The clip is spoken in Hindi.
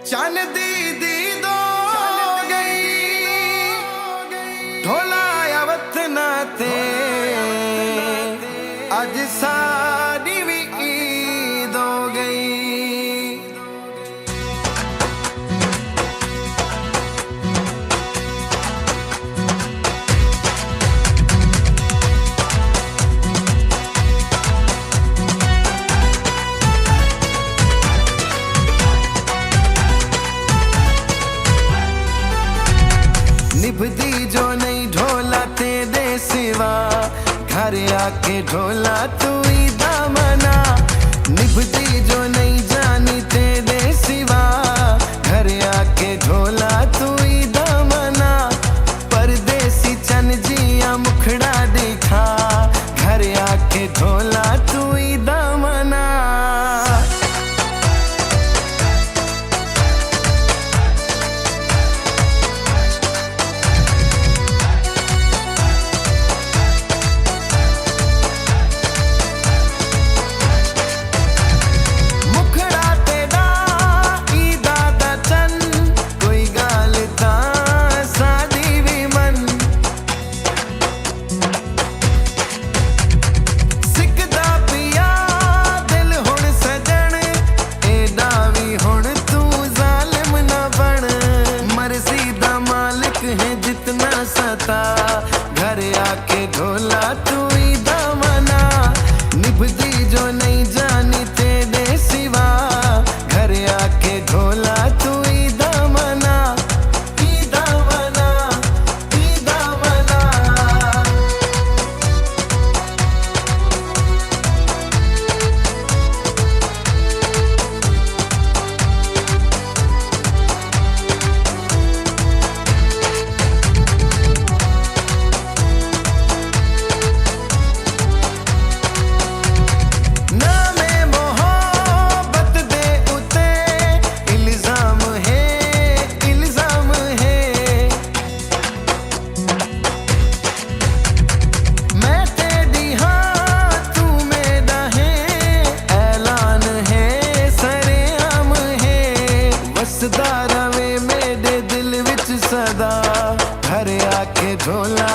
चन दीदी दो गई ढोला आवत नाते अज सारी भी ईद हो गई। निभदी जो नहीं ढोला तेरे सिवा घर आके ढोला तू ही दामना। निभदी जो नहीं जानी तेरे सिवा घर आके ढोला तू ही दामना। परदेसी चन जिया मुखड़ा दिखा घर आके ढोला तू ही दामना। जितना सता घर आके ढोला तू ही दामना। निभदी जो नहीं जानी तेरे सिवा घर आके ढोला तू ही दामना। ही दामना, ही दामना। रवे मेरे दिल विच सदा घर आके ढोला